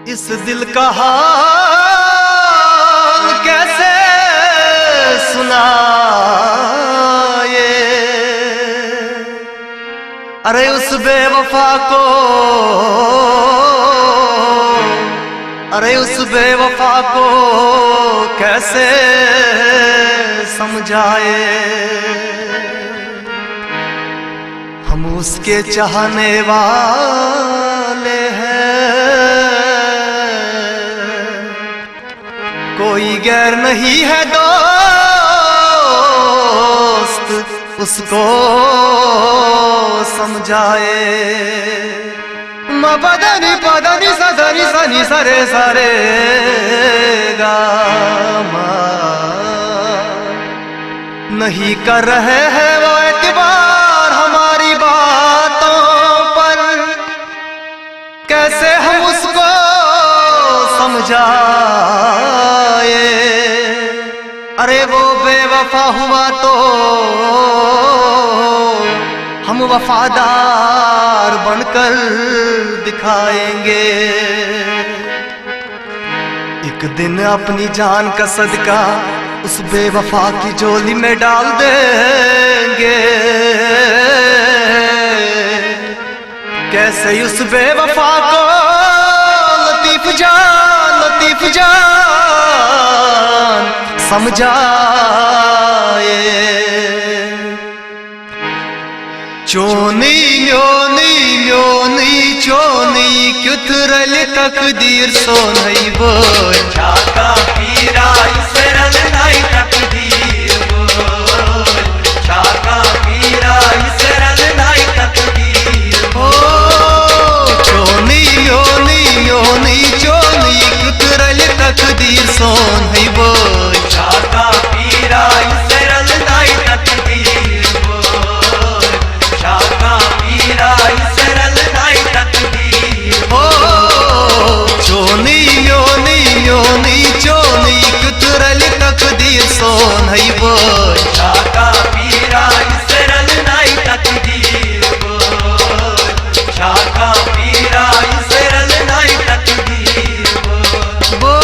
इस दिल का हाल कैसे सुनाए। अरे उस बेवफा को, अरे उस बेवफा को कैसे समझाए। हम उसके चाहने वाले हैं, कोई गैर नहीं है दोस्त उसको समझाए। मदनी पदनी सदनी सनी सरे सरे गा मा। नहीं कर रहे हैं वो एतबार हमारी बातों पर, कैसे हम उसको समझाए। अरे वो बेवफा हुआ तो हम वफादार बनकर दिखाएंगे। एक दिन अपनी जान का सदका उस बेवफा की झोली में डाल देंगे। कैसे उस बेवफा को लतीफ जान समझाए। चोनी म्योनी म्योनी चोनी क्युतरल तकदीर सो नहीं वो छाका पीरा इसरल नहीं तकदीर बोल। छाका पीरा इसरल नहीं तकदीर ओ चोनी म्योनी म्योनी चोनी क्युतरल तकदीर सो नहीं वो छाका पीरा इसरल नहीं तकदीर बोल। छाका पीरा इसरल नहीं तकदीर ओ चोनी म्योनी म्योनी चोनी क्युतरल तकदीर सो नहीं वो छाका पीरा इसरल नहीं तकदीर बोल। छाका पीरा इसरल नहीं तकदीर बोल।